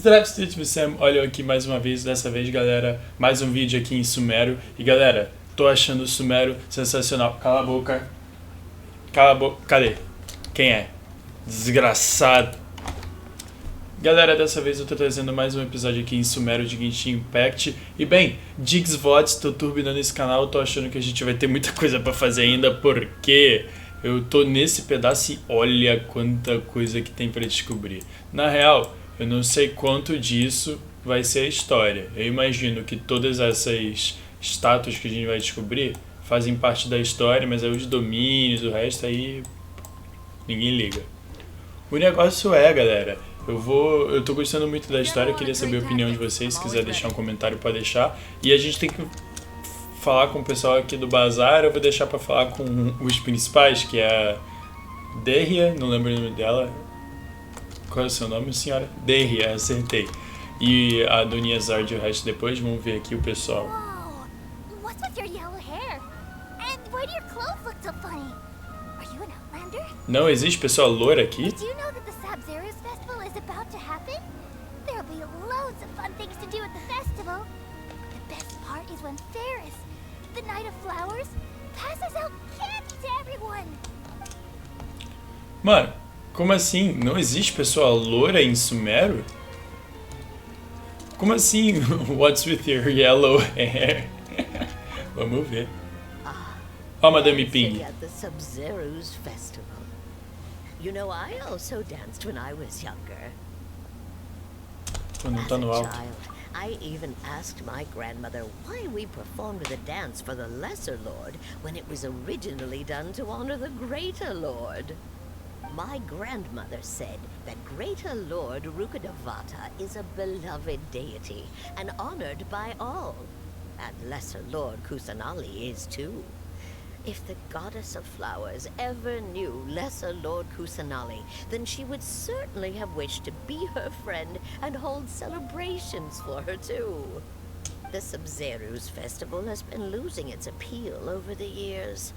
Здравствуйте, всем. Olha eu aqui mais uma vez, dessa vez, galera, mais um vídeo aqui em Sumeru. E galera, tô achando o Sumeru sensacional. Cala a boca. Cala a boca. Cadê? Quem é? Desgraçado. Galera, dessa vez eu tô trazendo mais um episódio aqui em Sumeru de Genshin Impact. E bem, diggsVODs, tô turbinando esse canal, tô achando que a gente vai ter muita coisa pra fazer ainda, porque eu tô nesse pedaço e olha quanta coisa que tem pra descobrir. Na real, eu não sei quanto disso vai ser a história. Eu imagino que todas essas estátuas que a gente vai descobrir fazem parte da história, mas aí os domínios, o resto aí ninguém liga. O negócio é, galera, eu tô gostando muito da história, queria saber a opinião de vocês, se quiser deixar um comentário pode deixar. E a gente tem que falar com o pessoal aqui do bazar, eu vou deixar pra falar com os principais, que é a Derria, não lembro o nome dela. Qual é o seu nome, senhora? Derria, acertei. E a Dona Zard e o resto depois, vamos ver aqui o pessoal. What's with your yellow hair? And why do your clothes look so funny? Are you an outlander? Não existe pessoa loura aqui? Do you know that the Sabzeruz festival is about to happen? There'll be loads of fun things to do at the festival. The best part is when Ferris, the Knight of Flowers, passes out candy to everyone. Mano, como assim? Não existe pessoa loura em Sumeru? Como assim? What's with your yellow hair? Vamos ver. Ó, Madame Ping. At the Sabzeruz festival. You know, I also danced when I was younger. Pô, não tá no As a alto. child, I even asked my grandmother why we performed the dance for the Lesser Lord when it was originally done to honor the Greater Lord. My grandmother said that Greater Lord Rukkhadevata is a beloved deity and honored by all. And Lesser Lord Kusanali is too. If the Goddess of Flowers ever knew Lesser Lord Kusanali, then she would certainly have wished to be her friend and hold celebrations for her too. The Sabzeruz festival has been losing its appeal over the years.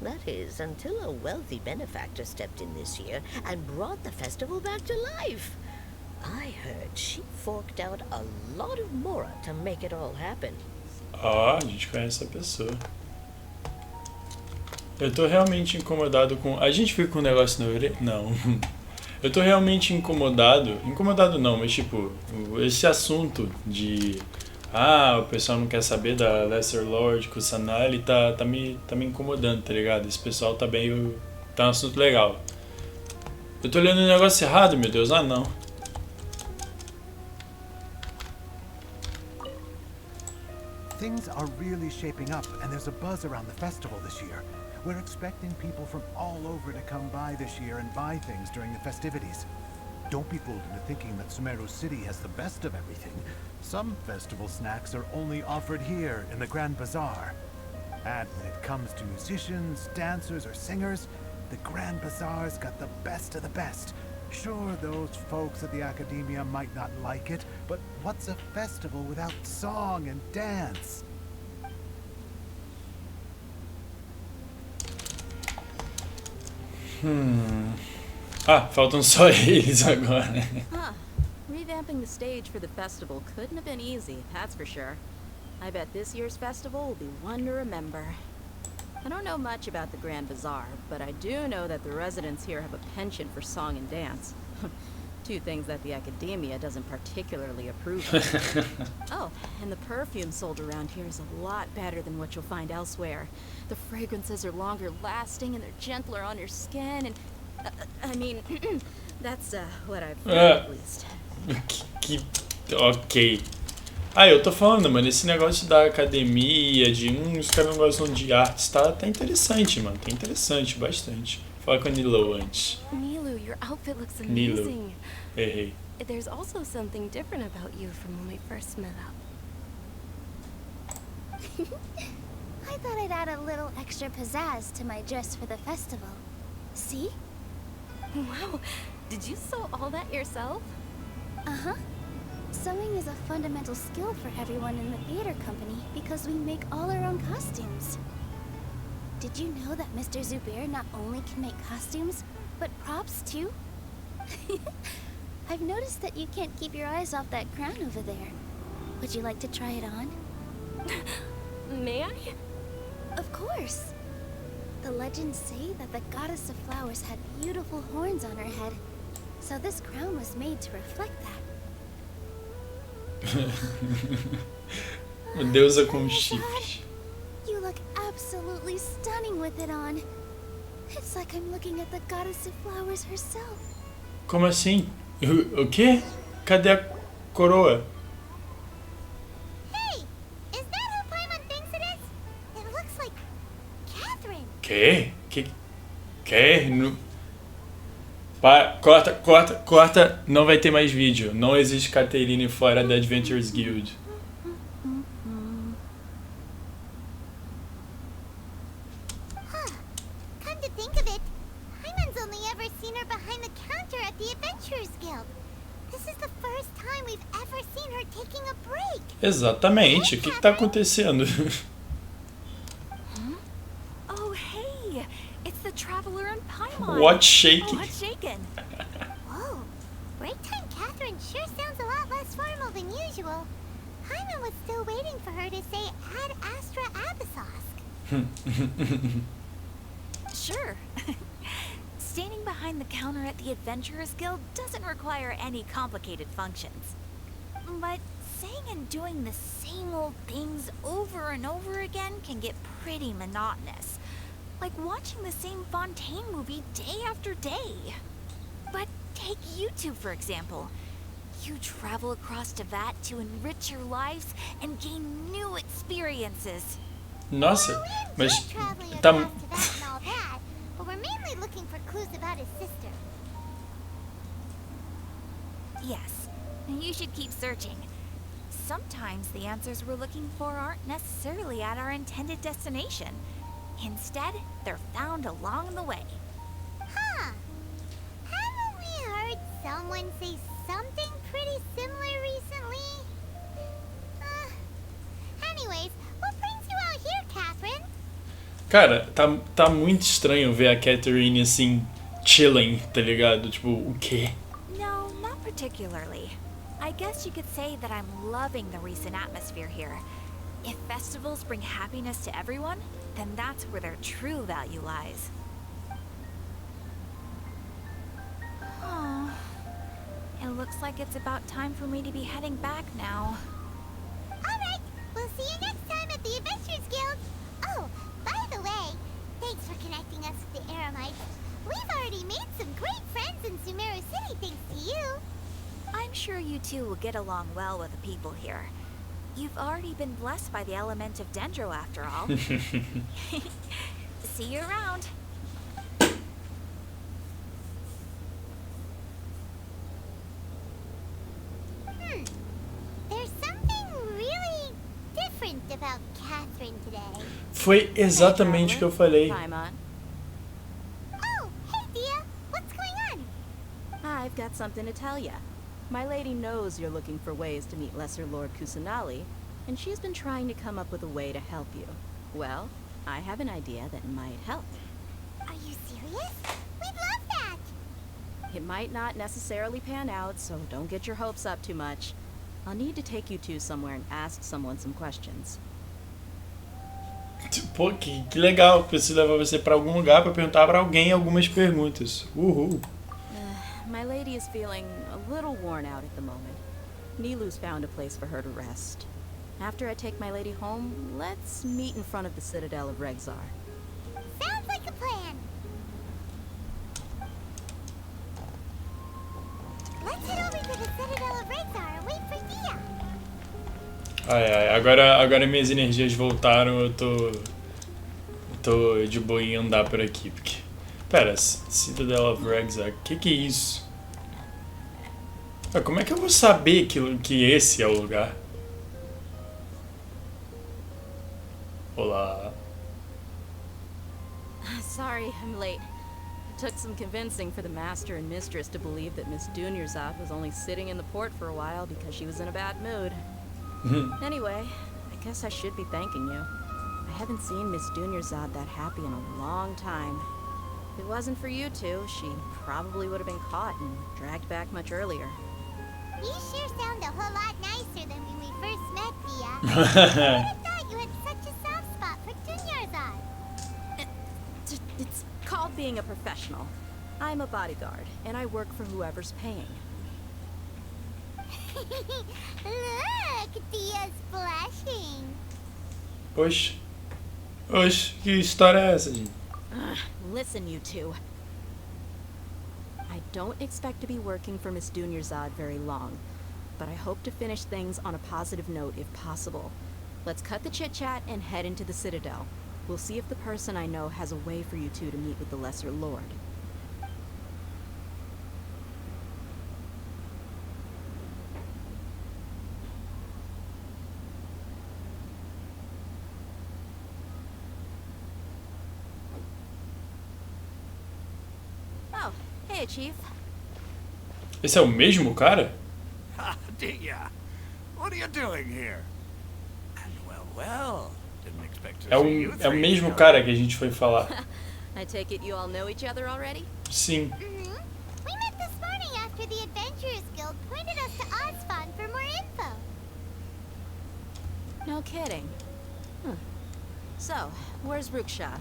That is, until a wealthy benefactor stepped in this year and brought the festival back to life. I heard she forked out a lot of mora to make it all happen. Ó, a gente conhece a pessoa. Eu tô realmente incomodado com... A gente fica com um negócio na orelha? Não. Eu tô realmente incomodado. Incomodado não, mas tipo, esse assunto de... o pessoal não quer saber da Lesser Lord Kusanali, tá me incomodando, tá ligado? Esse pessoal tá bem... Tá um assunto legal. Eu tô olhando o negócio errado, meu Deus. Ah, não. Things are really shaping up, and there's a buzz around the festival this year. We're expecting people from all over to come by this year and buy things during the festivities. Don't be fooled into thinking that Sumeru City has the best of everything. Some festival snacks are only offered here in the Grand Bazaar. And when it comes to musicians, dancers, or singers, the Grand Bazaar's got the best of the best. Sure, those folks at the Academia might not like it, but what's a festival without song and dance? Faltam só eles agora. Revamping the stage for the festival couldn't have been easy, that's for sure. I bet this year's festival will be one to remember. I don't know much about the Grand Bazaar, but I do know that the residents here have a penchant for song and dance. Two things that the Academia doesn't particularly approve of. Oh, and the perfume sold around here is a lot better than what you'll find elsewhere. The fragrances are longer lasting and they're gentler on your skin and... I mean, that's what I've heard at least. Ok. Eu tô falando, mano, esse negócio da academia, de os caras não gostam de artes, tá interessante, mano, tá interessante, bastante. Fala com a Nilo antes. Nilu, your outfit looks Nilo. amazing. Errei. There's also something different about you from when we first met up. I thought I'd add a little extra pizzazz to my dress for the festival. See? Wow, did you sew all that yourself? Uh-huh. Sewing is a fundamental skill for everyone in the theater company because we make all our own costumes. Did you know that Mr. Zubair not only can make costumes, but props too? I've noticed that you can't keep your eyes off that crown over there. Would you like to try it on? May I? Of course. The legends say that the goddess of flowers had beautiful horns on her head, so this crown was made to reflect that. Uma deusa com Oh my chifres. God. You look absolutely stunning with it on. It's like I'm looking at the goddess of flowers herself. Como assim? O quê? Cadê a coroa? Hey, is that who Paimon thinks it is? It looks like Catherine. Quê? Quê? Corta. Não vai ter mais vídeo. Não existe Caterine fora da Adventurers Guild. Huh. Come to think of it, Paimon's only ever seen her behind the counter at the Adventurers Guild. This is the first time we've ever seen her taking a break. Exatamente. O que tá acontecendo? Oh, hey! It's the Traveler and Paimon. What's shaking? Oh, what's shaking? Whoa, break time Catherine sure sounds a lot less formal than usual. Paimon was still waiting for her to say Ad Astra Abyssosk. Sure. Standing behind the counter at the Adventurers Guild doesn't require any complicated functions. But saying and doing the same old things over and over again can get pretty monotonous. Like watching the same Fontaine movie day after day. But take you two, for example. You travel across Teyvat to enrich your lives and gain new experiences. Nossa, mas Traveling tá. across Teyvat and all that, but we're mainly looking for clues about his sister. Yes, and you should keep searching. Sometimes the answers we're looking for aren't necessarily at our intended destination. Instead, they're found along the way. Huh. Haven't we heard someone say something pretty similar recently? Anyways, what brings you out here, Catherine? Cara, tá muito estranho ver a Catherine assim, chilling, tá ligado? Tipo, o quê? No, not particularly. I guess you could say that I'm loving the recent atmosphere here. If festivals bring happiness to everyone, then that's where their true value lies. Oh, it looks like it's about time for me to be heading back now. Alright, we'll see you next time at the Adventurers Guild. Oh, by the way, thanks for connecting us with the Eremites. We've already made some great friends in Sumeru City thanks to you. I'm sure you two will get along well with the people here. You've already been blessed by the element of Dendro after all. See you around. There's something really different about Catherine today. Foi exatamente o que eu falei. Paimon. Oh, hey Dia, what's going on? I've got something to tell ya. My lady knows you're looking for ways to meet Lesser Lord Kusanali, and she's been trying to come up with a way to help you. Well, I have an idea that might help. Are you serious? We'd love that. It might not necessarily pan out, so don't get your hopes up too much. I'll need to take you two somewhere and ask someone some questions. Pô, que legal. Preciso levar você pra algum lugar pra perguntar pra alguém algumas perguntas. Uhul. My lady is feeling a little worn out at the moment. Nilu's found a place for her to rest. After I take my lady home, let's meet in front of the Citadel of Regzar. Sounds like a plan. Let's head over to the Citadel of Regzar and wait for Dia. Ai, agora minhas energias voltaram, eu tô de boa em andar por aqui, porque... Pera, Citadel of Regzar, que é isso? Ah, como é que eu vou saber que esse é o lugar? Olá. Sorry, I'm late. It took some convincing for the master and mistress to believe that Miss Dunyarzad was only sitting in the port for a while because she was in a bad mood. Anyway, I guess I should be thanking you. I haven't seen Miss Dunyarzad that happy in a long time. If it wasn't for you two, she probably would have been caught and dragged back much earlier. I thought you had such a soft spot for Dunyarzad. It's called being a professional. I'm a bodyguard, and I work for whoever's paying. Look, Dia's blushing. Oxe. Oxe, que história é essa, gente? Listen, you two. I don't expect to be working for Miss Dunyarzad very long, but I hope to finish things on a positive note if possible. Let's cut the chit-chat and head into the Citadel. We'll see if the person I know has a way for you two to meet with the Lesser Lord. Oh, hey, Chief. Esse é o mesmo cara? Ah, Dia, what are you doing here? And well, didn't expect to É see you o three mesmo together. cara que a gente foi falar. I take it you all know each other already? Sim. We met this morning after the Adventurers Guild pointed us to Osfon for more info. No kidding. Huh. So, where's Ruksha?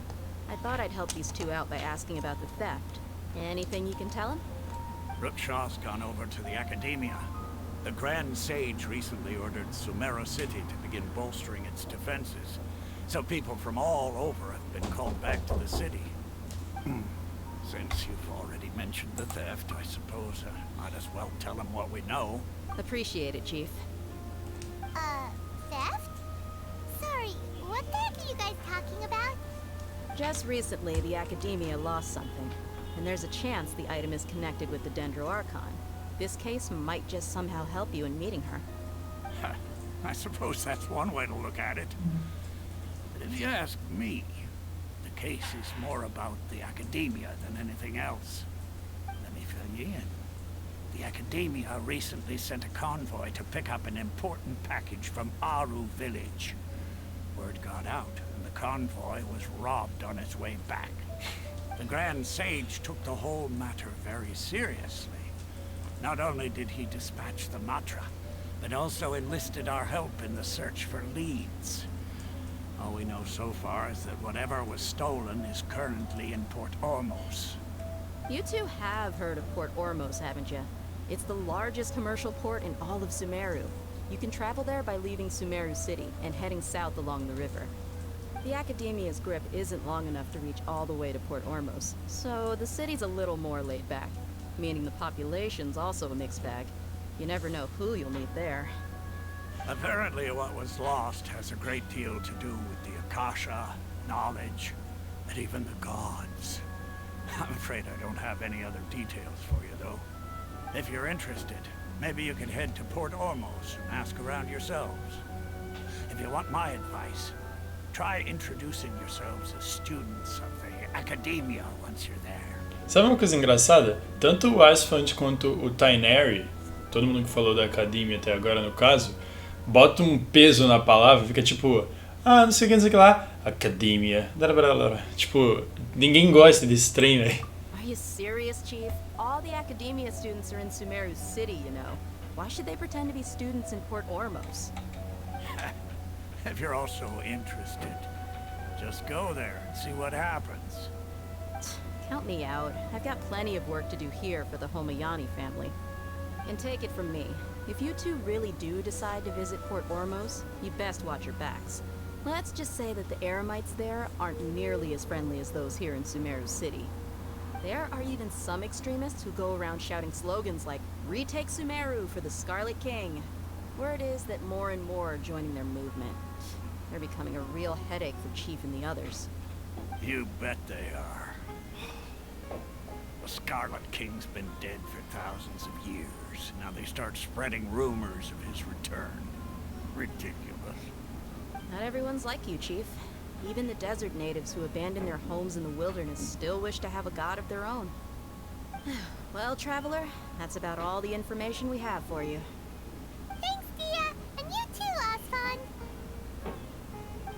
I thought I'd help these two out by asking about the theft. Anything you can tell him? Rookshaw's gone over to the Academia. The Grand Sage recently ordered Sumeru City to begin bolstering its defenses. So people from all over have been called back to the city. Since you've already mentioned the theft, I suppose I might as well tell him what we know. Appreciate it, Chief. Theft? Sorry, what the heck are you guys talking about? Just recently, the Academia lost something, and there's a chance the item is connected with the Dendro Archon. This case might just somehow help you in meeting her. I suppose that's one way to look at it. But if you ask me, the case is more about the Academia than anything else. Let me fill you in. The Academia recently sent a convoy to pick up an important package from Aru village. Word got out, and the convoy was robbed on its way back. The Grand Sage took the whole matter very seriously. Not only did he dispatch the Matra, but also enlisted our help in the search for leads. All we know so far is that whatever was stolen is currently in Port Ormos. You two have heard of Port Ormos, haven't you? It's the largest commercial port in all of Sumeru. You can travel there by leaving Sumeru City and heading south along the river. The Academia's grip isn't long enough to reach all the way to Port Ormos, so the city's a little more laid back, meaning the population's also a mixed bag. You never know who you'll meet there. Apparently what was lost has a great deal to do with the Akasha, knowledge, and even the gods. I'm afraid I don't have any other details for you, though. If you're interested, maybe you can head to Port Ormos and ask around yourselves. If you want my advice, try introducing yourselves as students of the Academia once you're there. Sabe uma coisa engraçada? Tanto o Asphalt quanto o Tainari, todo mundo que falou da Academia até agora no caso, bota um peso na palavra, fica tipo, não sei o que, não sei o que lá, Academia, tipo, ninguém gosta desse trem, velho. Are you serious, Chief? All the Academia students are in Sumeru City, you know. Why should they pretend to be students in Port Ormos? If you're also interested, just go there and see what happens. Count me out. I've got plenty of work to do here for the Homayani family. And take it from me, if you two really do decide to visit Port Ormos, you best watch your backs. Let's just say that the Eremites there aren't nearly as friendly as those here in Sumeru City. There are even some extremists who go around shouting slogans like, "Retake Sumeru for the Scarlet King." Word is that more and more are joining their movement. They're becoming a real headache for Chief and the others. You bet they are. The Scarlet King's been dead for thousands of years. Now they start spreading rumors of his return. Ridiculous. Not everyone's like you, Chief. Even the desert natives who abandoned their homes in the wilderness still wish to have a god of their own. Well, Traveler, that's about all the information we have for you. Thanks, Dia, and you too, Osfon.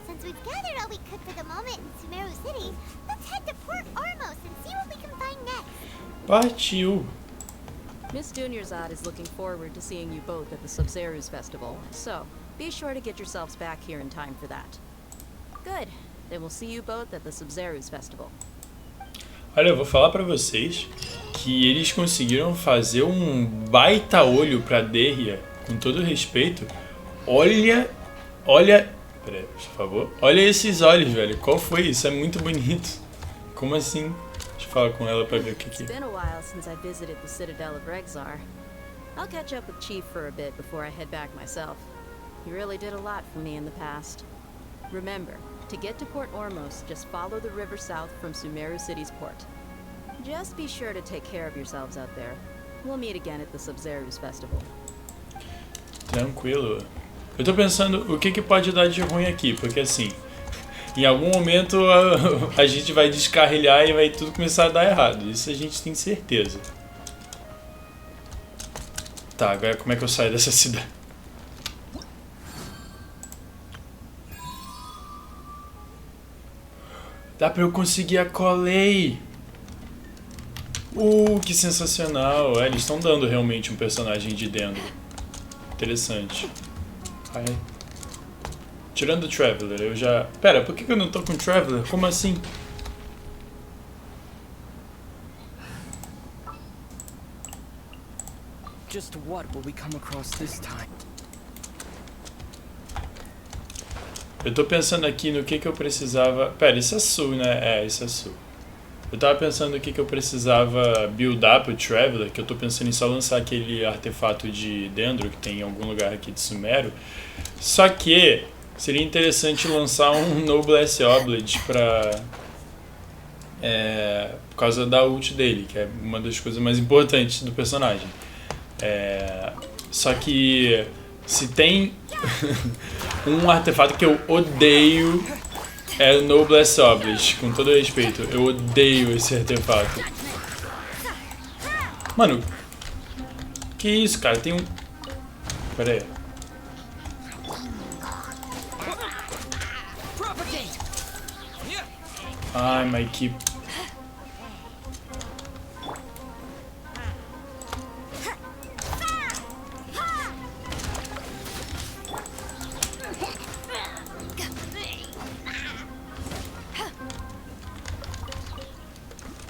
Since we've gathered all we could for the moment in Sumeru City, let's head to Port Ormos and see what we can find next. Partiu! Miss Dunyarzad is looking forward to seeing you both at the Subzerus Festival, so Be sure to get yourselves back here in time for that. Good. Then we'll see you both at the Sumeru's festival. Olha, eu vou falar pra vocês que eles conseguiram fazer um baita olho pra Derria, com todo respeito. Olha... Peraí, por favor. Olha esses olhos, velho. Qual foi? Isso é muito bonito. Como assim? Deixa eu falar com ela pra ver o que é. It's been a while since I visited the Citadel of Rexar. I'll catch up with Chief for a bit before I head back myself. He really did a lot for me in the past. Remember, to get to Port Ormos, just follow the river south from Sumeru City's port. Just be sure to take care of yourselves out there. We'll meet again at the Sumeru's festival. Tranquilo. Eu tô pensando o que pode dar de ruim aqui, porque assim, em algum momento a gente vai descarrilhar e vai tudo começar a dar errado. Isso a gente tem certeza. Tá, agora como é que eu saio dessa cidade? Dá pra eu conseguir a Colei! Que sensacional! Eles estão dando realmente um personagem de dentro. Interessante. Ai. Tirando o Traveler, eu já... Pera, por que eu não tô com o Traveler? Como assim? Just what will we come across this time? Eu tô pensando aqui no que eu precisava... Pera, isso é sul, né? É, isso é sul. Eu tava pensando no que eu precisava buildar pro Traveler, que eu tô pensando em só lançar aquele artefato de Dendro que tem em algum lugar aqui de Sumeru. Só que seria interessante lançar um Noblesse Oblige pra... por causa da ult dele, que é uma das coisas mais importantes do personagem. Só que se tem um artefato que eu odeio é o Noblesse Oblige, com todo respeito. Eu odeio esse artefato. Mano, que isso, cara? Tem um... Pera aí. Ai, mas que...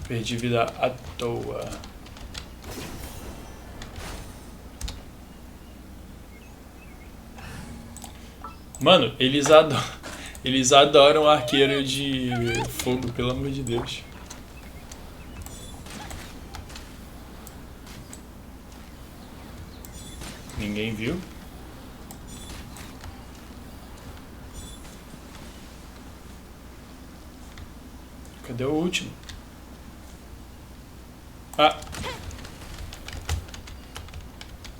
Perdi vida à toa. Mano, eles adoram arqueiro de fogo, pelo amor de Deus. Ninguém viu? Cadê o último? Ah!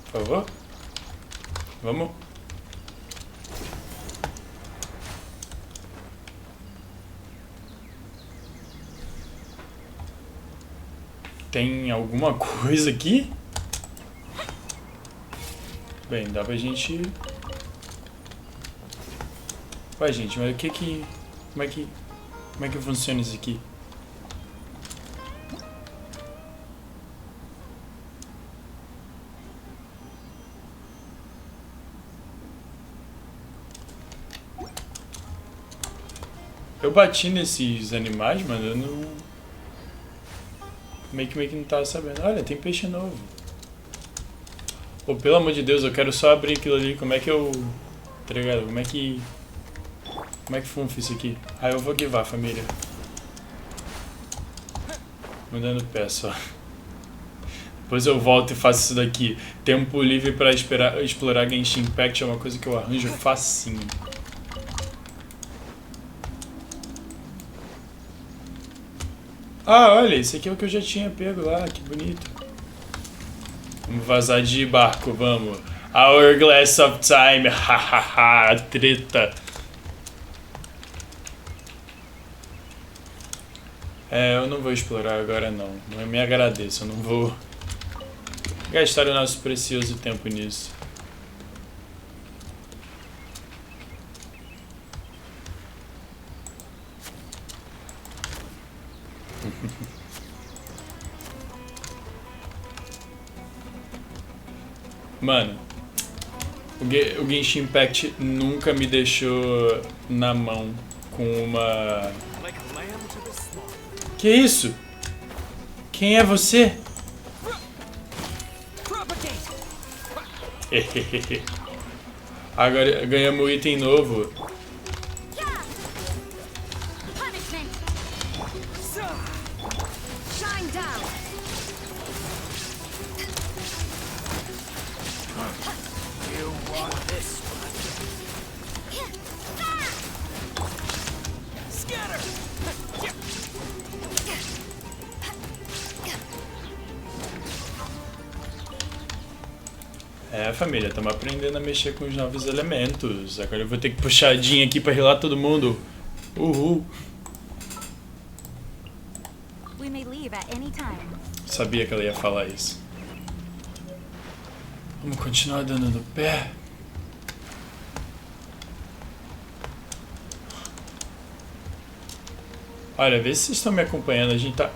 Por favor? Vamos? Tem alguma coisa aqui? Bem, dá pra gente... Ué, gente, mas o que... Como é que funciona isso aqui? Eu bati nesses animais, mano, eu não... Meio que não tava sabendo. Olha, tem peixe novo. Pô, pelo amor de Deus, eu quero só abrir aquilo ali. Como é que eu... Tá ligado? Como é que funfa isso aqui? Ah, eu vou guivar, família. Mandando pé só. Depois eu volto e faço isso daqui. Tempo livre pra explorar Genshin Impact é uma coisa que eu arranjo facinho. Ah, olha, esse aqui é o que eu já tinha pego lá, que bonito. Vamos vazar de barco, vamos. Hourglass of Time, hahaha, treta. Eu não vou explorar agora não, não me agradeço, eu não vou gastar o nosso precioso tempo nisso. Mano, O Genshin Impact nunca me deixou na mão com uma... Que isso? Quem é você? Agora ganhamos um item novo. É, família, estamos aprendendo a mexer com os novos elementos. Agora eu vou ter que puxar a Jean aqui pra rilar todo mundo. Uhul. We may leave at any time. Sabia que ela ia falar isso. Vamos continuar dando no pé. Olha, vê se vocês estão me acompanhando. A gente tá...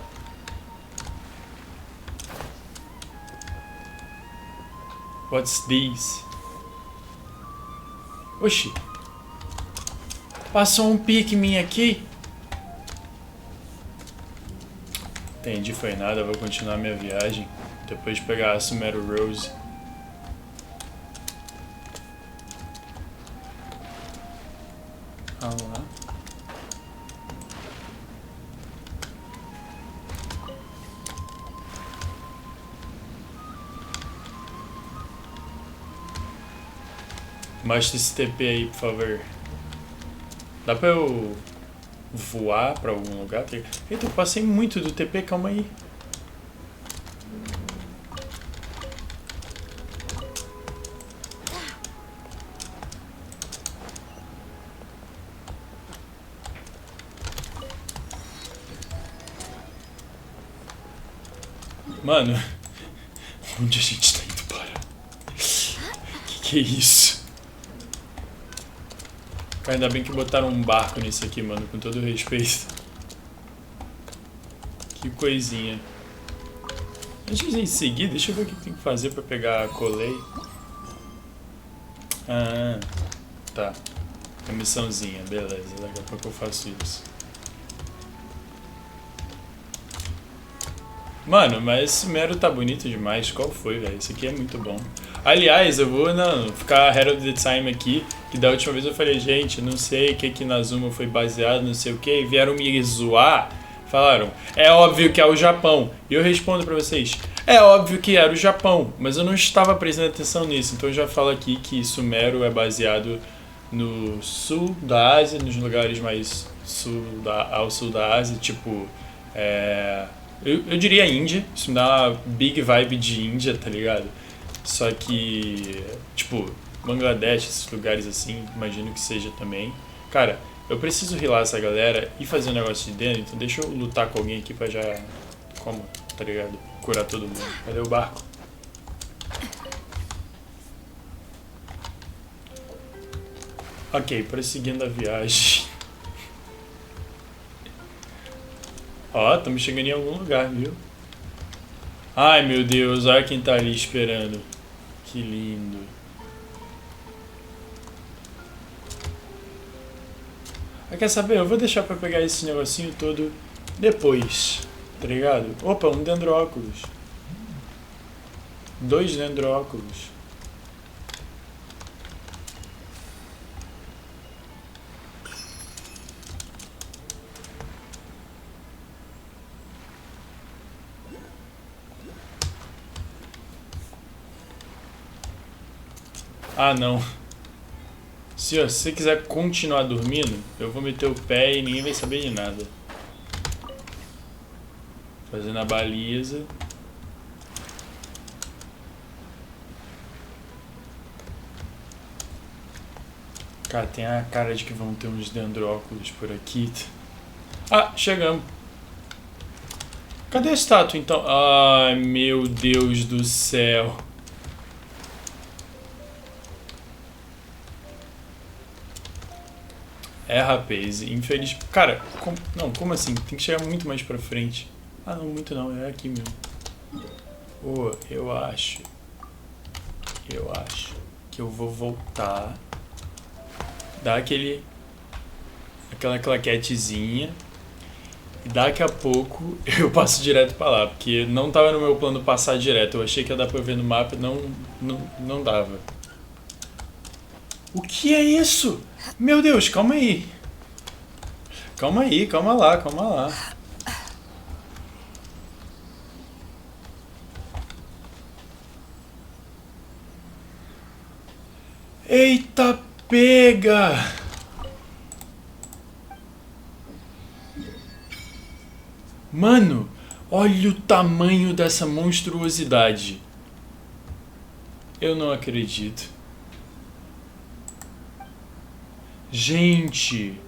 What's this? Oxi. Passou um Pikmin aqui. Entendi, foi nada. Vou continuar minha viagem. Depois de pegar a Sumeru Rose. Ah lá. Mostra esse TP aí, por favor. Dá pra eu voar pra algum lugar? Eita, eu passei muito do TP, calma aí. Mano, onde a gente tá indo parar? Que é isso? Ainda bem que botaram um barco nisso aqui, mano, com todo respeito. Que coisinha. Antes de seguir, deixa eu ver o que tem que fazer pra pegar a colei. Ah, tá. Uma missãozinha, beleza. Daqui a pouco eu faço isso. Mano, mas esse Sumeru tá bonito demais. Qual foi, velho? Esse aqui é muito bom. Aliás, eu vou ficar ahead of the time aqui, que da última vez eu falei, gente, não sei o que que Nazuma foi baseado, não sei o que, e vieram me zoar, falaram, é óbvio que é o Japão. E eu respondo pra vocês, é óbvio que era o Japão, mas eu não estava prestando atenção nisso, então eu já falo aqui que Sumeru é baseado no sul da Ásia, nos lugares mais ao sul da Ásia, tipo, eu diria Índia, isso me dá uma big vibe de Índia, tá ligado? Só que, tipo, Bangladesh, esses lugares assim, imagino que seja também. Cara, eu preciso healar essa galera e fazer um negócio de dentro, então deixa eu lutar com alguém aqui pra já, como, tá ligado? Curar todo mundo. Cadê o barco? Ok, prosseguindo a viagem. Ó, estamos chegando em algum lugar, viu? Ai, meu Deus, olha quem tá ali esperando. Que lindo. Ah, quer saber? Eu vou deixar pra pegar esse negocinho todo depois, tá ligado? Opa, um dendróculos. 2 dendróculos. Ah, não. Se você quiser continuar dormindo, eu vou meter o pé e ninguém vai saber de nada. Fazendo a baliza. Cara, tem a cara de que vão ter uns dendróculos por aqui. Ah, chegamos. Cadê a estátua, então? Ai, meu Deus do céu. É, rapaz, infeliz... Cara, como assim? Tem que chegar muito mais pra frente. Ah, não, muito não, é aqui mesmo. Oh, eu acho que eu vou voltar, dar aquela claquetezinha e daqui a pouco eu passo direto pra lá, porque não tava no meu plano passar direto. Eu achei que ia dar pra eu ver no mapa e não dava. O que é isso? Meu Deus, calma aí. Calma aí, calma lá, calma lá. Eita, pega! Mano, olha o tamanho dessa monstruosidade. Eu não acredito. Gente.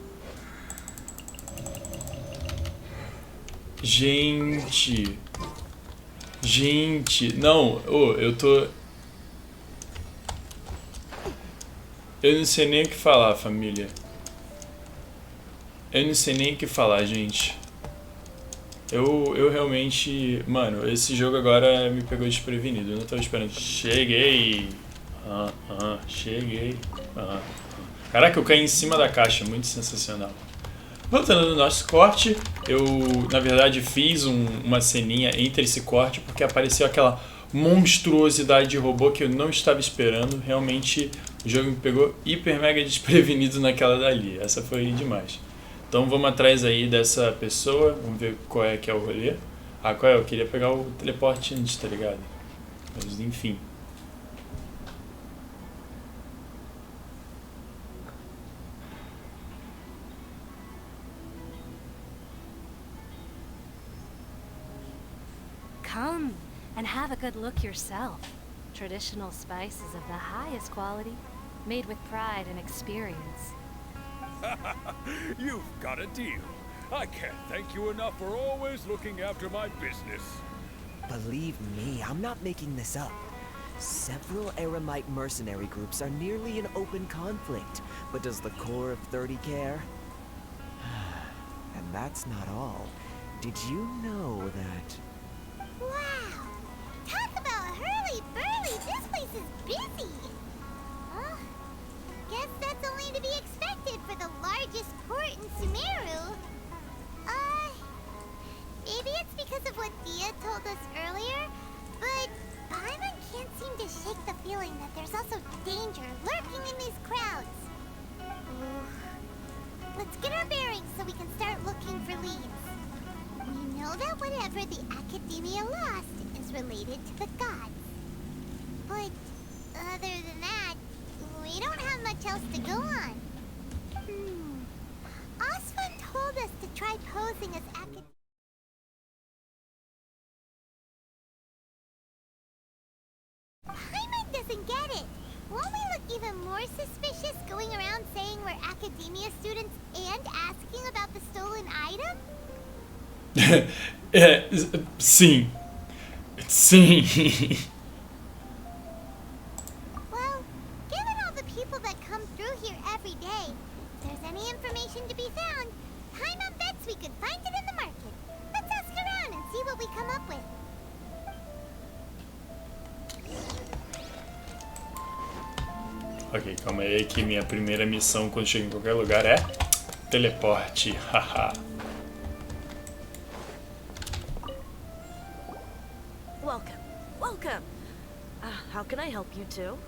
Gente. Gente. Não, eu tô... Eu não sei nem o que falar, família. Eu não sei nem o que falar, gente. Eu realmente... Mano, esse jogo agora me pegou desprevenido. Eu não tava esperando. Cheguei! Cheguei! Caraca, eu caí em cima da caixa. Muito sensacional. Voltando no nosso corte, eu, na verdade, fiz uma ceninha entre esse corte porque apareceu aquela monstruosidade de robô que eu não estava esperando. Realmente, o jogo me pegou hiper mega desprevenido naquela dali. Essa foi demais. Então vamos atrás aí dessa pessoa, vamos ver qual é que é o rolê. Ah, qual é? Eu queria pegar o teleporte antes, tá ligado? Mas enfim. Come and have a good look yourself. Traditional spices of the highest quality, made with pride and experience. You've got a deal. I can't thank you enough for always looking after my business. Believe me, I'm not making this up. Several Eremite mercenary groups are nearly in open conflict, but does the core of 30 care? And that's not all. Did you know that... Wow! Talk about hurly-burly! This place is busy! Guess that's only to be expected for the largest port in Sumeru. Maybe it's because of what Dia told us earlier, but Paimon can't seem to shake the feeling that there's also danger lurking in these crowds. Let's get our bearings so we can start looking for leads. We know that whatever the Academia lost is related to the gods. But other than that, we don't have much else to go on. Osfun told us to try posing as Academia. Paimon doesn't get it. Won't we look even more suspicious going around saying we're Academia students and asking about the stolen item? Sim. Sim. Well, given all the people that come through here every day, if there's any information to be found, Paimon bets we could find it in the market. Let's ask around and see what we come up with. Ok, calma aí que minha primeira missão quando chego em qualquer lugar é teleporte, haha. Welcome. How can I help you two?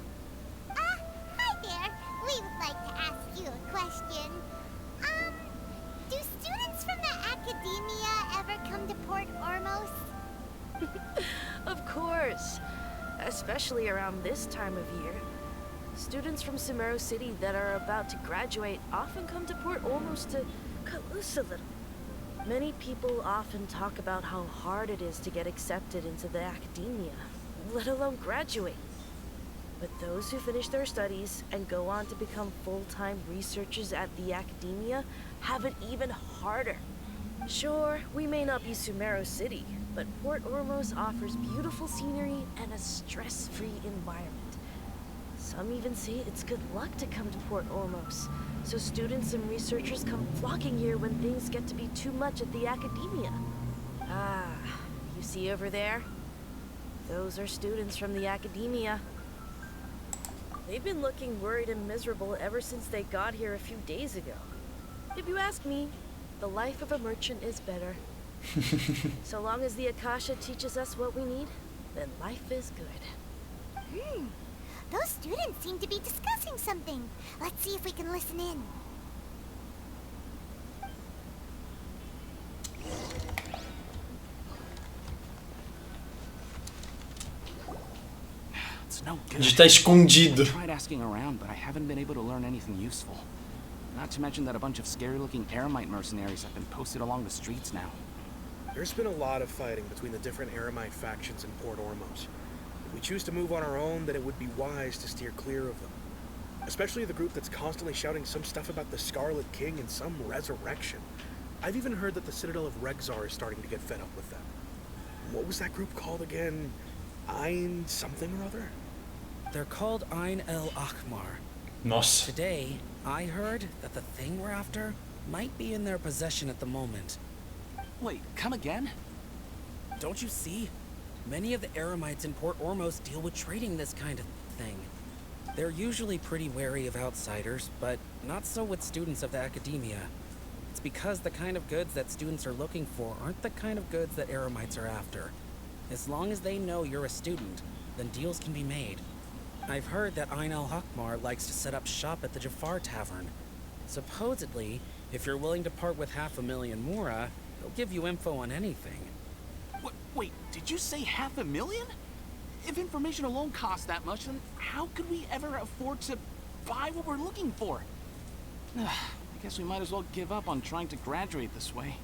Hi there. We would like to ask you a question. Do students from the Academia ever come to Port Ormos? Of course. Especially around this time of year. Students from Sumeru City that are about to graduate often come to Port Ormos to cut loose a little. Many people often talk about how hard it is to get accepted into the Academia, let alone graduate. But those who finish their studies and go on to become full-time researchers at the Academia have it even harder. Sure, we may not be Sumeru City, but Port Ormos offers beautiful scenery and a stress-free environment. Some even say it's good luck to come to Port Ormos, so students and researchers come flocking here when things get to be too much at the Academia. Ah, you see over there? Those are students from the Academia. They've been looking worried and miserable ever since they got here a few days ago. If you ask me, the life of a merchant is better. So long as the Akasha teaches us what we need, then life is good. Those students seem to be discussing something. Let's see if we can listen in. It's no good. A gente tá escondido. I tried asking around, but I haven't been able to learn anything useful. Not to mention that a bunch of scary-looking Eremite mercenaries have been posted along the streets now. There's been a lot of fighting between the different Eremite factions in Port Ormos. If we choose to move on our own, then it would be wise to steer clear of them. Especially the group that's constantly shouting some stuff about the Scarlet King and some resurrection. I've even heard that the Citadel of Rexar is starting to get fed up with them. What was that group called again? Ein something or other? They're called Ein el Akhmar. Nossa. Today, I heard that the thing we're after might be in their possession at the moment. Wait, come again? Don't you see? Many of the Eremites in Port Ormos deal with trading this kind of thing. They're usually pretty wary of outsiders, but not so with students of the academia. It's because the kind of goods that students are looking for aren't the kind of goods that Eremites are after. As long as they know you're a student, then deals can be made. I've heard that Ein el Hakmar likes to set up shop at the Jafar Tavern. Supposedly, if you're willing to part with 500,000 mora, they'll give you info on anything. Wait, did you say 500,000? If information alone costs that much, then how could we ever afford to buy what we're looking for? I guess we might as well give up on trying to graduate this way.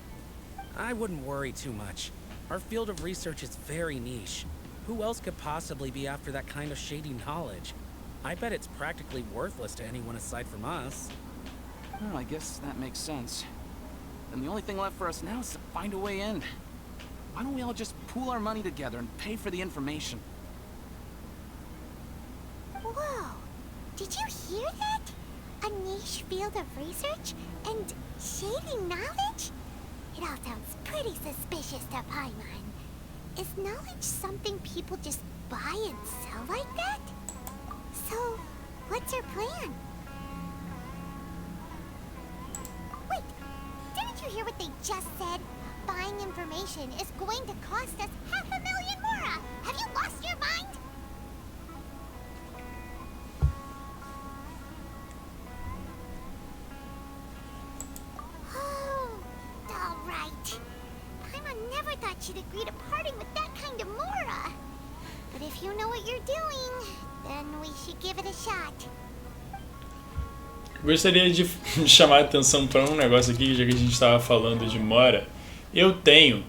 I wouldn't worry too much. Our field of research is very niche. Who else could possibly be after that kind of shady knowledge? I bet it's practically worthless to anyone aside from us. Well, I guess that makes sense. Then the only thing left for us now is to find a way in. Why don't we all just pool our money together and pay for the information? Whoa! Did you hear that? A niche field of research and shady knowledge? It all sounds pretty suspicious to Paimon. Is knowledge something people just buy and sell like that? So, what's our plan? Wait, didn't you hear what they just said? Buying information is going to cost us 500,000 mora! Have you lost your mind? Oh, alright. Paimon never thought she'd agree to parting with that kind of mora. But if you know what you're doing, then we should give it a shot. Gostaria de chamar a atenção para um negócio aqui, já que a gente estava falando de mora. Eu tenho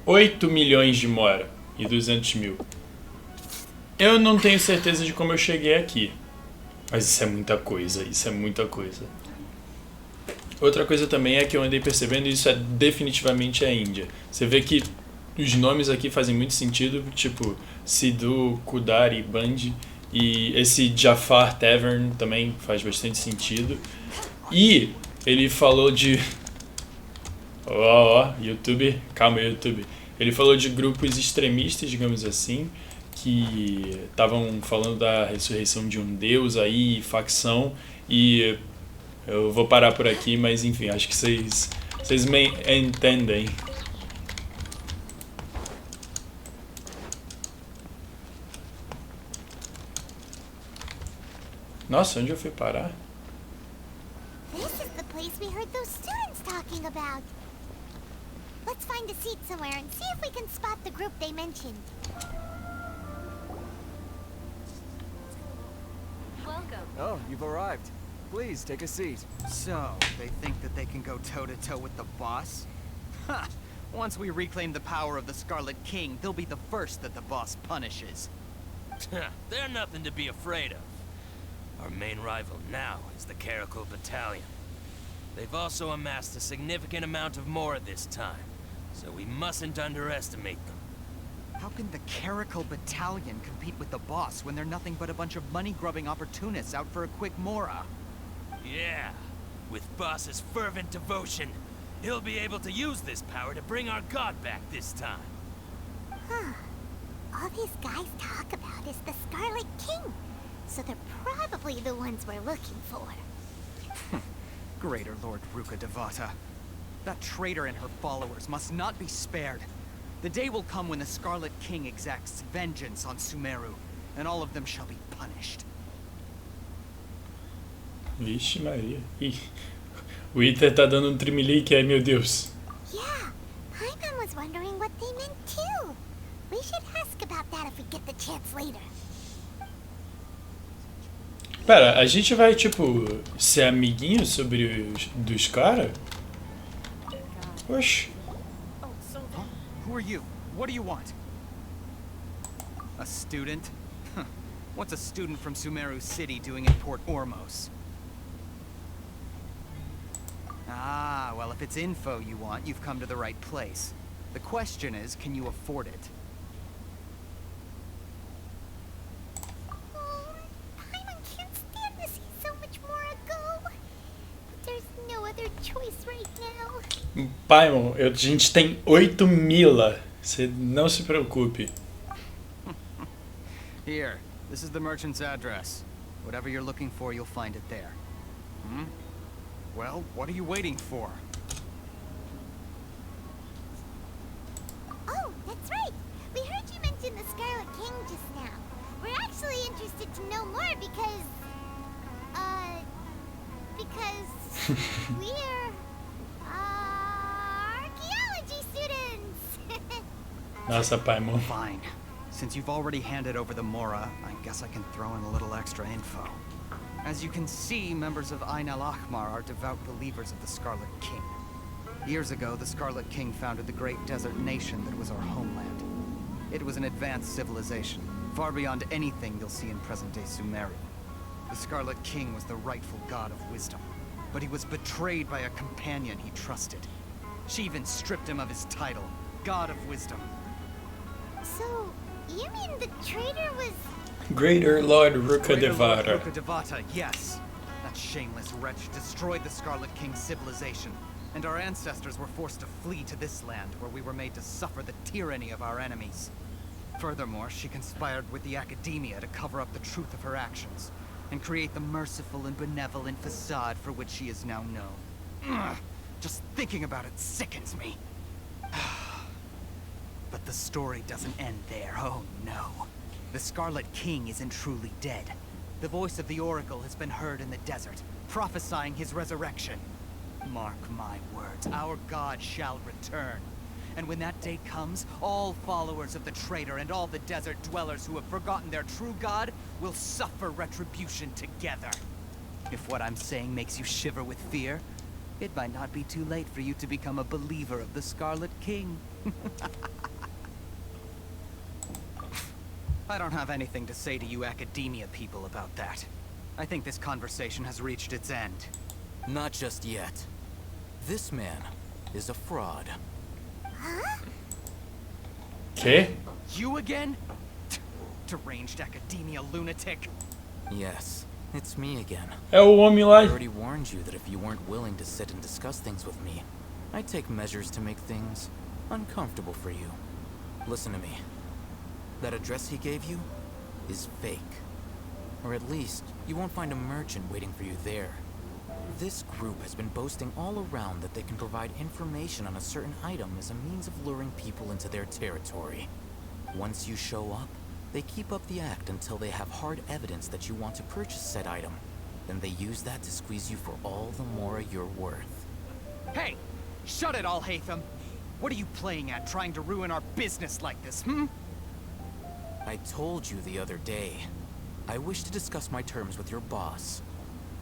8 milhões de mora e 200 mil. Eu não tenho certeza de como eu cheguei aqui. Mas isso é muita coisa, isso é muita coisa. Outra coisa também é que eu andei percebendo, e isso é definitivamente a Índia. Você vê que os nomes aqui fazem muito sentido, tipo Sidhu, Kudari, Band, e esse Jafar Tavern também faz bastante sentido. E ele falou de... YouTube, calma YouTube. Ele falou de grupos extremistas, digamos assim, que estavam falando da ressurreição de um deus aí, facção, e eu vou parar por aqui, mas enfim, acho que vocês me entendem. Nossa, onde eu fui parar? This is the place we heard those students talking about. Let's find a seat somewhere and see if we can spot the group they mentioned. Welcome. Oh, you've arrived. Please, take a seat. So, they think that they can go toe-to-toe with the boss? Ha! Once we reclaim the power of the Scarlet King, they'll be the first that the boss punishes. They're nothing to be afraid of. Our main rival now is the Caracal Battalion. They've also amassed a significant amount of mora this time, so we mustn't underestimate them. How can the Caracal Battalion compete with the boss when they're nothing but a bunch of money-grubbing opportunists out for a quick mora? Yeah, with Boss's fervent devotion, he'll be able to use this power to bring our god back this time. Huh. All these guys talk about is the Scarlet King. So they're probably the ones we're looking for. Greater Lord Ruka Devata. That traitor and her followers must not be spared. The day will come when the Scarlet King exacts vengeance on Sumeru, and all of them shall be punished. Vixe Maria. Ih, o Iter tá dando um trimelique aí, meu Deus. Yeah, Paimon was wondering what they meant too. We should ask about that if we get the chance later. Pera, a gente vai, tipo, ser amiguinho dos caras? Oxi. Huh? Who are you? What do you want? A student? What's a student from Sumeru City doing in Port Ormos? Ah, well, if it's info you want, you've come to the right place. The question is, can you afford it? Paimon can't stand to see so much more ago. But there's no other choice right now. Paimon, a gente tem 8 mila. Você não se preocupe. Here, this is the merchant's address. Whatever you're looking for, you'll find it there. Hmm? Well, what are you waiting for? Oh, that's right. We heard you mention the Scarlet King just now. We're actually interested to know more because we're archaeology students. Nossa, Paimon. Fine. Since you've already handed over the Mora, I guess I can throw in a little extra info. As you can see, members of Ain al-Ahmar are devout believers of the Scarlet King. Years ago, the Scarlet King founded the great desert nation that was our homeland. It was an advanced civilization, far beyond anything you'll see in present-day Sumeru. The Scarlet King was the rightful god of wisdom, but he was betrayed by a companion he trusted. She even stripped him of his title, God of Wisdom. So, you mean the traitor was... Greater Lord Ruka Devata. Ruka Devata, yes. That shameless wretch destroyed the Scarlet King's civilization, and our ancestors were forced to flee to this land where we were made to suffer the tyranny of our enemies. Furthermore, she conspired with the Academia to cover up the truth of her actions, and create the merciful and benevolent facade for which she is now known. Ugh, just thinking about it sickens me. But the story doesn't end there, oh no. The Scarlet King isn't truly dead. The voice of the Oracle has been heard in the desert, prophesying his resurrection. Mark my words, our god shall return. And when that day comes, all followers of the traitor and all the desert dwellers who have forgotten their true god will suffer retribution together. If what I'm saying makes you shiver with fear, it might not be too late for you to become a believer of the Scarlet King. I don't have anything to say to you Academia people about that. I think this conversation has reached its end. Not just yet. This man is a fraud. Huh? Que? You again? Deranged Academia lunatic. Yes, it's me again. É o homem lá. I already warned you that if you weren't willing to sit and discuss things with me, I'd take measures to make things uncomfortable for you. Listen to me. That address he gave you is fake. Or at least, you won't find a merchant waiting for you there. This group has been boasting all around that they can provide information on a certain item as a means of luring people into their territory. Once you show up, they keep up the act until they have hard evidence that you want to purchase said item. Then they use that to squeeze you for all the more you're worth. Hey! Shut it all, Hatham! What are you playing at, trying to ruin our business like this, hmm? I told you the other day. I wish to discuss my terms with your boss.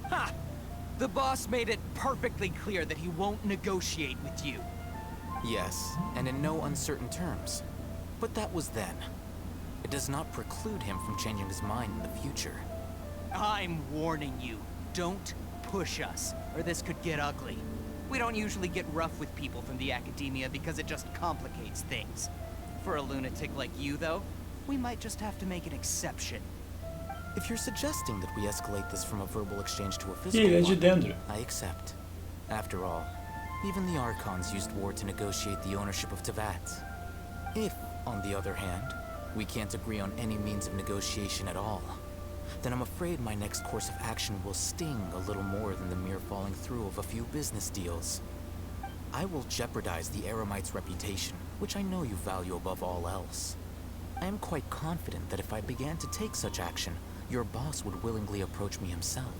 Ha! The boss made it perfectly clear that he won't negotiate with you. Yes, and in no uncertain terms. But that was then. It does not preclude him from changing his mind in the future. I'm warning you. Don't push us, or this could get ugly. We don't usually get rough with people from the Academia because it just complicates things. For a lunatic like you, though, we might just have to make an exception. If you're suggesting that we escalate this from a verbal exchange to a physical one, I accept. After all, even the Archons used war to negotiate the ownership of Teyvat. If, on the other hand, We can't agree on any means of negotiation at all. Then I'm afraid my next course of action will sting a little more than the mere falling through of a few business deals. I will jeopardize the Eremite's reputation, which I know you value above all else. I am quite confident that if I began to take such action, your boss would willingly approach me himself.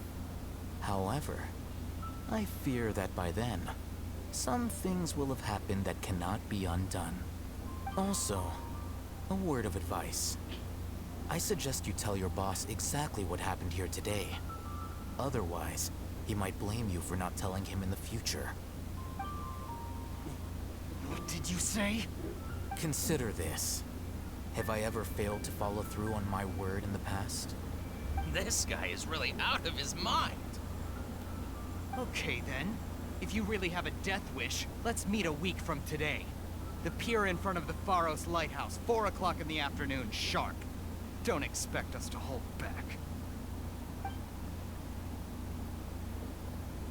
However, I fear that by then, some things will have happened that cannot be undone. Also, a word of advice. I suggest you tell your boss exactly what happened here today. Otherwise, he might blame you for not telling him in the future. What did you say? Consider this. Have I ever failed to follow through on my word in the past? This guy is really out of his mind. Okay then. If you really have a death wish, let's meet a week from today. The pier in front of the Pharos Lighthouse, 4 o'clock in the afternoon, sharp. Don't expect us to hold back.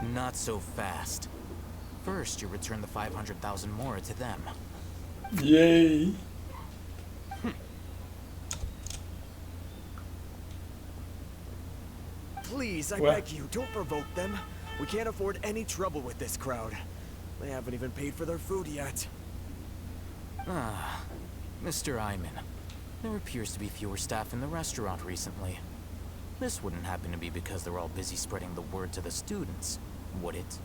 Not so fast. First, you return the 500,000 mora to them. Yay! Please, I beg you, don't provoke them. We can't afford any trouble with this crowd. They haven't even paid for their food yet. Ah, Mr. Iman. There appears to be fewer staff in the restaurant recently. This wouldn't happen to be because they're all busy spreading the word to the students, would it?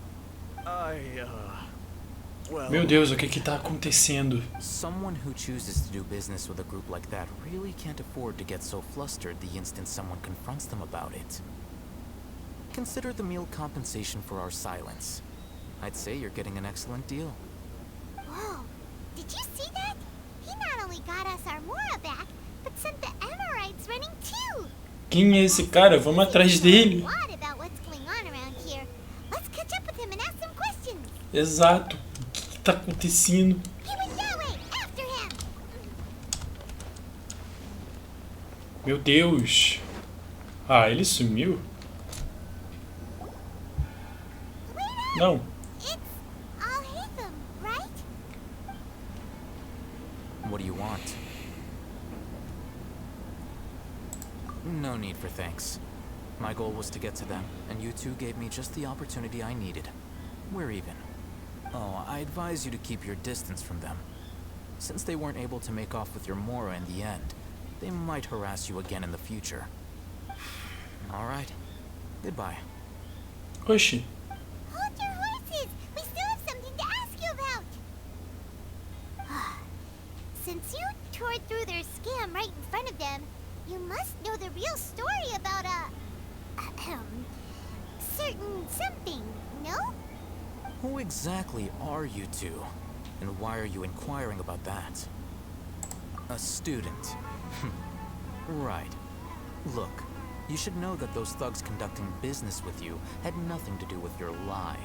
Well... Meu Deus, o que que tá acontecendo? Someone who chooses to do business with a group like that really can't afford to get so flustered the instant someone confronts them about it. Consider the meal compensation for our silence. I'd say you're getting an excellent deal. Whoa, did you see that? He not only got us our Mora back, but sent the Emirites running too. Quem é esse cara? Vamos atrás dele. What about what's going on around here? Let's catch up with him and ask some questions. Exato. O que tá acontecendo? Meu Deus. Ah, ele sumiu? Não. What do you want? No need for thanks. My goal was to get to them, and you two gave me just the opportunity I needed. We're even. Oh, I advise you to keep your distance from them. Since they weren't able to make off with your Mora in the end, they might harass you again in the future. Alright. Goodbye. Oxi. Hold your horses! We still have something to ask you about! Since you tore through their scam right in front of them, you must know the real story about certain something, no? Who exactly are you two? And why are you inquiring about that? A student. Right. Look, you should know that those thugs conducting business with you had nothing to do with your lie.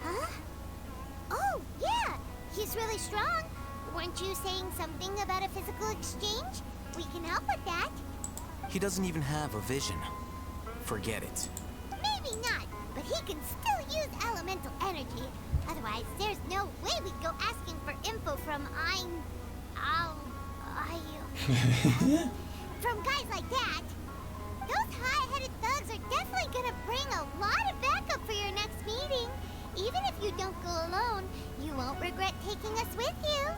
Huh? Oh, yeah! He's really strong. Weren't you saying something about a physical exchange? We can help with that. He doesn't even have a vision. Forget it. Maybe not, but he can still use elemental energy. Otherwise, there's no way we'd go asking for info from from guys like that. Those hot-headed thugs are definitely gonna bring a lot of backup for your next meeting. Even if you don't go alone, you won't regret taking us with you.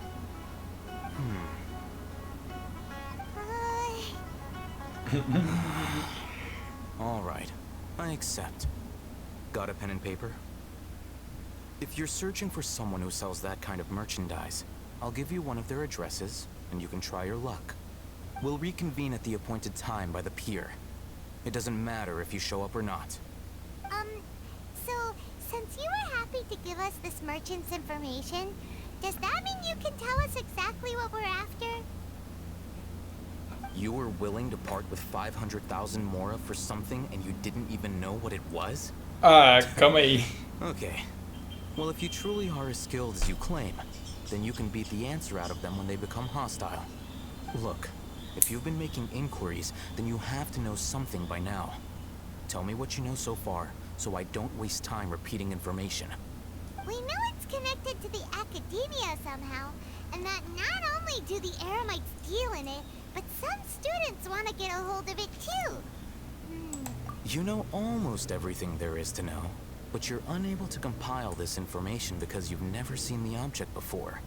All right, I accept. Got a pen and paper? If you're searching for someone who sells that kind of merchandise, I'll give you one of their addresses, and you can try your luck. We'll reconvene at the appointed time by the pier. It doesn't matter if you show up or not. So, since you were happy to give us this merchant's information, does that mean you can tell us exactly what we're after? You were willing to part with 500,000 mora for something and you didn't even know what it was? Ah, calma aí. Okay. Well, if you truly are as skilled as you claim, then you can beat the answer out of them when they become hostile. Look, if you've been making inquiries, then you have to know something by now. Tell me what you know so far, so I don't waste time repeating information. We know it's connected to the academia somehow, and that not only do the Eremites deal in it, but some students want to get a hold of it too. You know almost everything there is to know, but you're unable to compile this information because you've never seen the object before.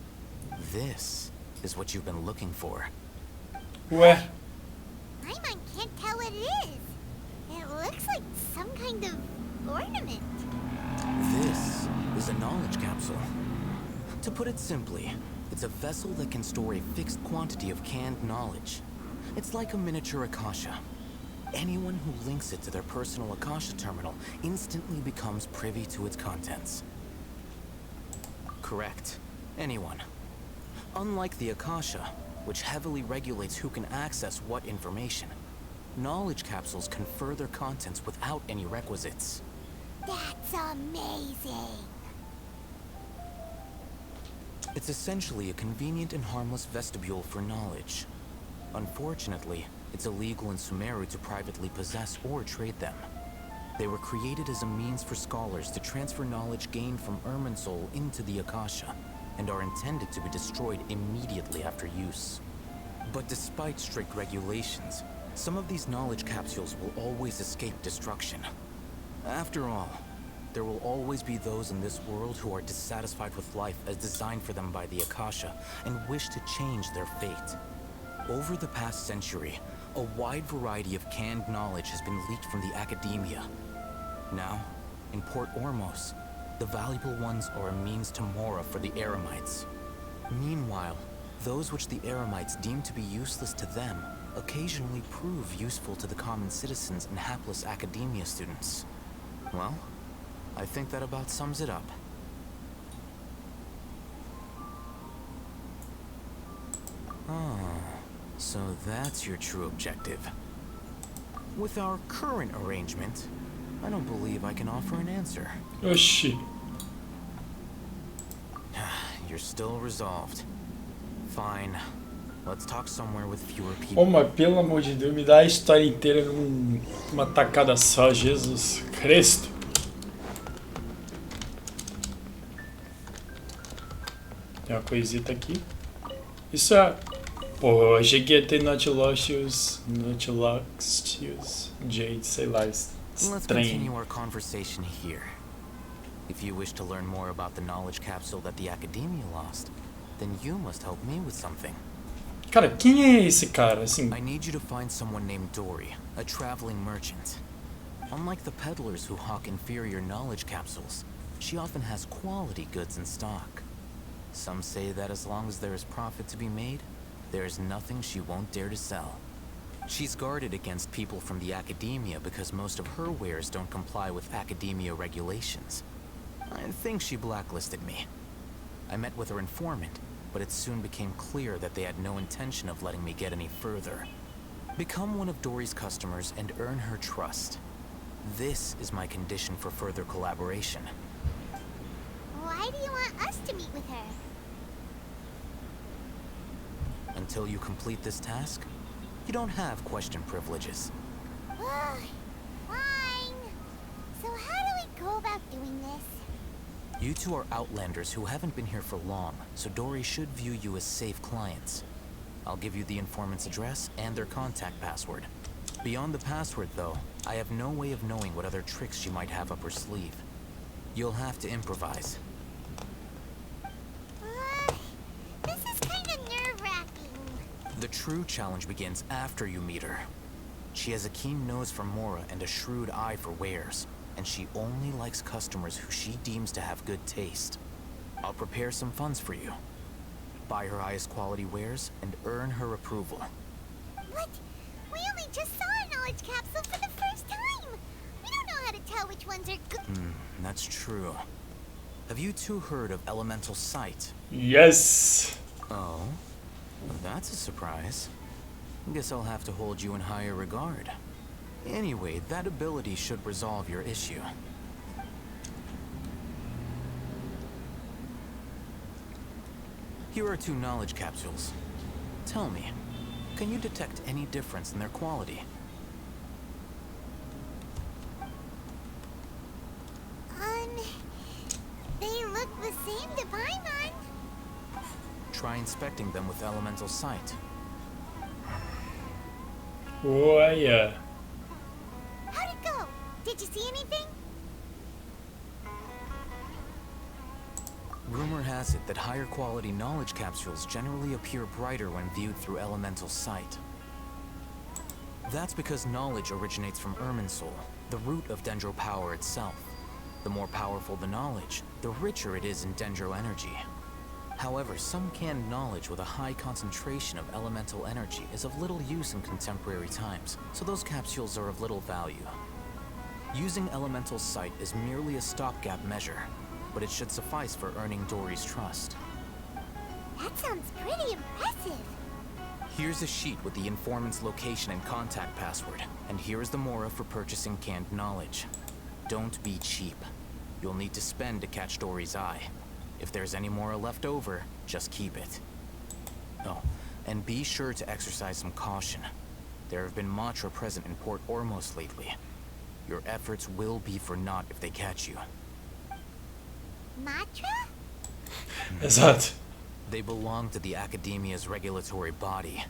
This is what you've been looking for. Ué. Paimon can't tell what it is. It looks like some kind of ornament. This is a knowledge capsule. To put it simply, it's a vessel that can store a fixed quantity of canned knowledge. It's like a miniature Akasha. Anyone who links it to their personal Akasha terminal instantly becomes privy to its contents. Correct. Anyone. Unlike the Akasha, which heavily regulates who can access what information, knowledge capsules confer their contents without any requisites. That's amazing. It's essentially a convenient and harmless vestibule for knowledge. Unfortunately, it's illegal in Sumeru to privately possess or trade them. They were created as a means for scholars to transfer knowledge gained from Irminsul into the Akasha, and are intended to be destroyed immediately after use. But despite strict regulations, some of these knowledge capsules will always escape destruction. After all, there will always be those in this world who are dissatisfied with life as designed for them by the Akasha and wish to change their fate. Over the past century, a wide variety of canned knowledge has been leaked from the academia. Now, in Port Ormos, the valuable ones are a means to Mora for the Eremites. Meanwhile, those which the Eremites deem to be useless to them occasionally prove useful to the common citizens and hapless academia students. Well, I think that about sums it up. Oh, so that's your true objective. With our current arrangement, I don't believe I can offer an answer. Oxi. You're still resolved. Fine. Let's talk somewhere with fewer people. Ô, mas pelo amor de Deus, me dá a história inteira numa tacada só, Jesus Cristo. Tem uma coisita aqui. Isso é... Pô, cheguei a ter Nautiluxius, Jade, sei lá, Let's continue our conversation here. If you wish to learn more about the knowledge capsule that the academia lost, then you must help me with something. Cara, quem é esse cara, assim? I need you to find someone named Dory, a traveling merchant. Unlike the peddlers who hawk inferior knowledge capsules, she often has quality goods in stock. Some say that as long as there is profit to be made, there is nothing she won't dare to sell. She's guarded against people from the academia because most of her wares don't comply with academia regulations. I think she blacklisted me. I met with her informant, but it soon became clear that they had no intention of letting me get any further. Become one of Dory's customers and earn her trust. This is my condition for further collaboration. Why do you want us to meet with her? Until you complete this task, you don't have question privileges. Fine. So how do we go about doing this? You two are outlanders who haven't been here for long, so Dory should view you as safe clients. I'll give you the informant's address and their contact password. Beyond the password, though, I have no way of knowing what other tricks she might have up her sleeve. You'll have to improvise. This is kind of nerve-wracking. The true challenge begins after you meet her. She has a keen nose for Mora and a shrewd eye for wares, and she only likes customers who she deems to have good taste. I'll prepare some funds for you. Buy her highest quality wares and earn her approval. What? We only just saw a knowledge capsule for the first time. We don't know how to tell which ones are good. That's true. Have you two heard of elemental sight? Yes. Oh, well, that's a surprise. Guess I'll have to hold you in higher regard. Anyway, that ability should resolve your issue. Here are 2 knowledge capsules. Tell me, can you detect any difference in their quality? They look inspecting them with elemental sight. Olha. How'd it go? Did you see anything? Rumor has it that higher quality knowledge capsules generally appear brighter when viewed through elemental sight. That's because knowledge originates from Irminsul, the root of Dendro power itself. The more powerful the knowledge, the richer it is in Dendro energy. However, some canned knowledge with a high concentration of elemental energy is of little use in contemporary times, so those capsules are of little value. Using elemental sight is merely a stopgap measure, but it should suffice for earning Dory's trust. That sounds pretty impressive. Here's a sheet with the informant's location and contact password, and here is the mora for purchasing canned knowledge. Don't be cheap. You'll need to spend to catch Dory's eye. If there's any mora left over, just keep it. Oh, and be sure to exercise some caution. There have been Matra present in Port Ormos lately. Your efforts will be for naught if they catch you. Matra? Exato. They belong to the Academia's regulatory body.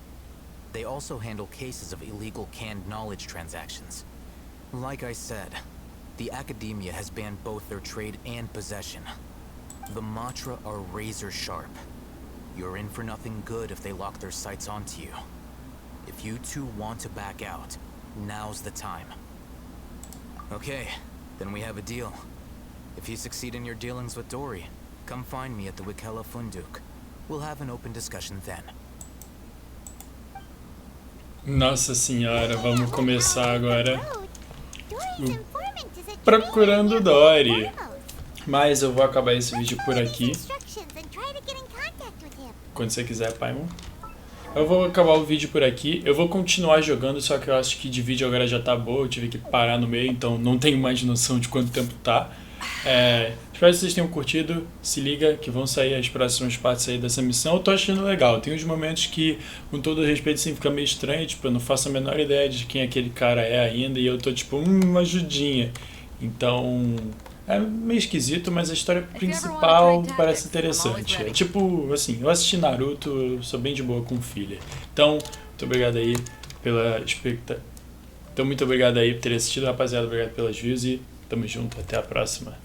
They also handle cases of illegal canned knowledge transactions. Like I said, the Academia has banned both their trade and possession. The Matra are razor sharp. You're in for nothing good if they lock their sights onto you. If you two want to back out, now's the time. Okay, then we have a deal. If you succeed in your dealings with Dory, come find me at the Wikela Funduk. We'll have an open discussion then. Nossa senhora, vamos começar agora procurando Dory. Mas eu vou acabar esse vídeo por aqui. Quando você quiser, Paimon. Eu vou acabar o vídeo por aqui. Eu vou continuar jogando, só que eu acho que de vídeo agora já tá boa. Eu tive que parar no meio, então não tenho mais noção de quanto tempo tá. Espero que vocês tenham curtido. Se liga que vão sair as próximas partes aí dessa missão. Eu tô achando legal. Tem uns momentos que, com todo respeito, assim, fica meio estranho. Tipo, eu não faço a menor ideia de quem aquele cara é ainda. E eu tô tipo, uma ajudinha. Então, é meio esquisito, mas a história principal parece interessante. É tipo, assim, eu assisti Naruto, eu sou bem de boa com filha. Então, muito obrigado aí pela expectativa. Então, muito obrigado aí por ter assistido, rapaziada. Obrigado pelas views e tamo junto. Até a próxima.